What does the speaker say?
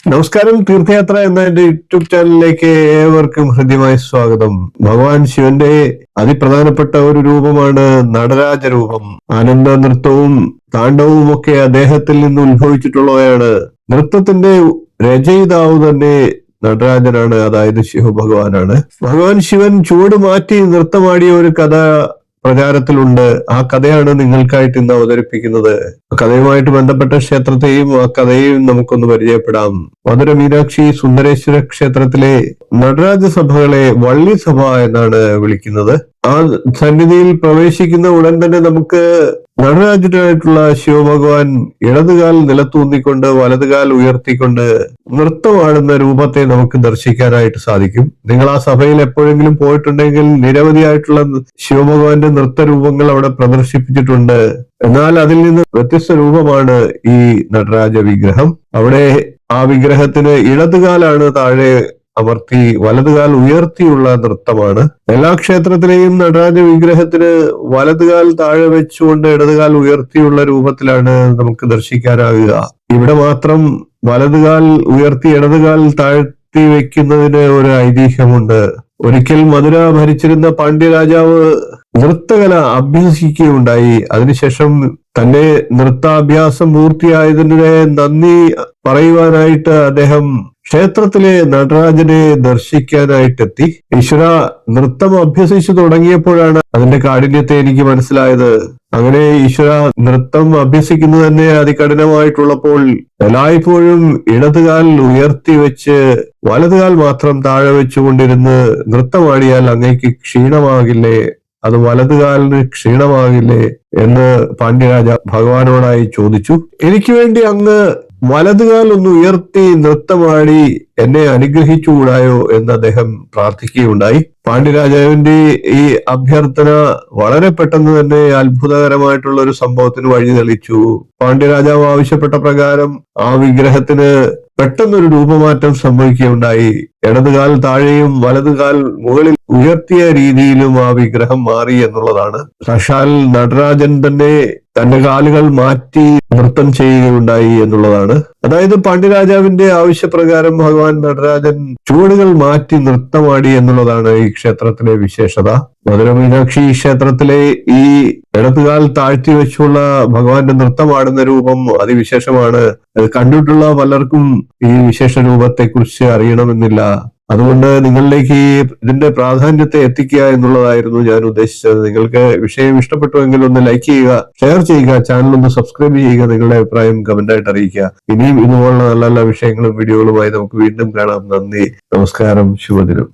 നമസ്കാരം. തീർത്ഥയാത്ര എന്ന എന്റെ യൂട്യൂബ് ചാനലിലേക്ക് ഏവർക്കും ഹൃദ്യമായ സ്വാഗതം. ഭഗവാൻ ശിവന്റെ അതിപ്രധാനപ്പെട്ട ഒരു രൂപമാണ് നടരാജ രൂപം. ആനന്ദ നൃത്തവും താണ്ഡവവും ഒക്കെ അദ്ദേഹത്തിൽ നിന്ന് ഉത്ഭവിച്ചിട്ടുള്ളവയാണ്. നൃത്തത്തിന്റെ രചയിതാവ് തന്നെ നടരാജനാണ്, അതായത് ശിവഭഗവാനാണ്. ഭഗവാൻ ശിവൻ ചുവട് മാറ്റി നൃത്തമാടിയ ഒരു കഥ പ്രചാരത്തിലുണ്ട്. ആ കഥയാണ് നിങ്ങൾക്കായിട്ട് ഇന്ന് അവതരിപ്പിക്കുന്നത്. കഥയുമായിട്ട് ബന്ധപ്പെട്ട ക്ഷേത്രത്തെയും ആ കഥയെയും നമുക്കൊന്ന് പരിചയപ്പെടാം. മധുര മീനാക്ഷി സുന്ദരേശ്വര ക്ഷേത്രത്തിലെ നടരാജ സഭകളെ വള്ളി സഭ എന്നാണ് വിളിക്കുന്നത്. ആ സന്നിധിയിൽ പ്രവേശിക്കുന്ന ഉടൻ തന്നെ നമുക്ക് നടരാജനായിട്ടുള്ള ശിവഭഗവാൻ ഇടതുകാൽ നിലത്തൂന്നിക്കൊണ്ട് വലതുകാൽ ഉയർത്തിക്കൊണ്ട് നൃത്തമാടുന്ന രൂപത്തെ നമുക്ക് ദർശിക്കാനായിട്ട് സാധിക്കും. നിങ്ങൾ ആ സഭയിൽ എപ്പോഴെങ്കിലും പോയിട്ടുണ്ടെങ്കിൽ നിരവധിയായിട്ടുള്ള ശിവഭഗവാന്റെ നൃത്തരൂപങ്ങൾ അവിടെ പ്രദർശിപ്പിച്ചിട്ടുണ്ട്. എന്നാൽ അതിൽ നിന്ന് വ്യത്യസ്ത രൂപമാണ് ഈ നടരാജ വിഗ്രഹം. അവിടെ ആ വിഗ്രഹത്തിന് ഇടതുകാലാണ് താഴെ അമർത്തി വലതുകാൽ ഉയർത്തിയുള്ള നൃത്തമാണ്. എല്ലാ ക്ഷേത്രത്തിലെയും നടരാജ വിഗ്രഹത്തിന് വലതുകാൽ താഴെ വെച്ചുകൊണ്ട് ഇടതുകാൽ ഉയർത്തിയുള്ള രൂപത്തിലാണ് നമുക്ക് ദർശിക്കാനാവുക. ഇവിടെ മാത്രം വലതുകാൽ ഉയർത്തി ഇടതുകാൽ താഴ്ത്തി വെക്കുന്നതിന് ഒരു ഐതിഹ്യമുണ്ട്. ഒരിക്കൽ മധുര ഭരിച്ചിരുന്ന പാണ്ഡ്യരാജാവ് നൃത്തകല അഭ്യസിക്കുകയുണ്ടായി. അതിനുശേഷം തന്റെ നൃത്താഭ്യാസം പൂർത്തിയായതിനെ നന്ദി പറയുവാനായിട്ട് അദ്ദേഹം ക്ഷേത്രത്തിലെ നടരാജനെ ദർശിക്കാനായിട്ടെത്തി. ഈശ്വര, നൃത്തം അഭ്യസിച്ചു തുടങ്ങിയപ്പോഴാണ് അതിന്റെ കാഠിന്യത്തെ എനിക്ക് മനസ്സിലായത്. അങ്ങനെ ഈശ്വര, നൃത്തം അഭ്യസിക്കുന്നത് തന്നെ അതികഠിനമായിട്ടുള്ളപ്പോൾ എല്ലായ്പ്പോഴും ഇടതുകാൽ ഉയർത്തി വെച്ച് വലതുകാൽ മാത്രം താഴെ വെച്ചുകൊണ്ടിരുന്ന് നൃത്തമാടിയാൽ അങ്ങേക്ക് ക്ഷീണമാകില്ലേ? അത് വലതുകാലിന് ക്ഷീണമാകില്ലേ എന്ന് പാണ്ഡ്യരാജ ഭഗവാനോടായി ചോദിച്ചു. എനിക്ക് വേണ്ടി അങ്ങ് വലതുകാൽ ഒന്ന് ഉയർത്തി നൃത്തമാടി എന്നെ അനുഗ്രഹിച്ചുകൂടായോ എന്ന് അദ്ദേഹം പ്രാർത്ഥിക്കുകയുണ്ടായി. പാണ്ഡ്യരാജാവിന്റെ ഈ അഭ്യർത്ഥന വളരെ പെട്ടെന്ന് തന്നെ അത്ഭുതകരമായിട്ടുള്ള ഒരു സംഭവത്തിന് വഴി തെളിച്ചു. പാണ്ഡ്യരാജാവ് ആവശ്യപ്പെട്ട പ്രകാരം ആ വിഗ്രഹത്തിന് പെട്ടെന്നൊരു രൂപമാറ്റം സംഭവിക്കുകയുണ്ടായി. ഇടതുകാൽ താഴെയും വലതുകാൽ മുകളിൽ ഉയർത്തിയ രീതിയിലും ആ വിഗ്രഹം മാറി എന്നുള്ളതാണ്. സാക്ഷാൽ നടരാജൻ തന്നെ തന്റെ കാലുകൾ മാറ്റി നൃത്തം ചെയ്യുകയുണ്ടായി എന്നുള്ളതാണ്. അതായത് പാണ്ഡ്യരാജാവിന്റെ ആവശ്യപ്രകാരം ഭഗവാൻ നടരാജൻ ചുവടുകൾ മാറ്റി നൃത്തമാടി എന്നുള്ളതാണ് ഈ ക്ഷേത്രത്തിലെ വിശേഷത. മധുര മീനാക്ഷി ക്ഷേത്രത്തിലെ ഈ ഇടതുകാൽ താഴ്ത്തി വെച്ചുള്ള ഭഗവാന്റെ നൃത്തമാടുന്ന രൂപം അതിവിശേഷമാണ്. കണ്ടിട്ടുള്ള പലർക്കും ഈ വിശേഷ രൂപത്തെ കുറിച്ച് അറിയണമെന്നില്ല. അതുകൊണ്ട് നിങ്ങളിലേക്ക് ഇതിന്റെ പ്രാധാന്യത്തെ എത്തിക്കുക എന്നുള്ളതായിരുന്നു ഞാൻ ഉദ്ദേശിച്ചത്. നിങ്ങൾക്ക് വിഷയം ഇഷ്ടപ്പെട്ടുവെങ്കിൽ ഒന്ന് ലൈക്ക് ചെയ്യുക, ഷെയർ ചെയ്യുക, ചാനൽ ഒന്ന് സബ്സ്ക്രൈബ് ചെയ്യുക, നിങ്ങളുടെ അഭിപ്രായം കമന്റായിട്ട് അറിയിക്കുക. ഇനിയും ഇതുപോലുള്ള നല്ല നല്ല വിഷയങ്ങളും വീഡിയോകളുമായി നമുക്ക് വീണ്ടും കാണാം. നന്ദി, നമസ്കാരം, ശുഭദിനം.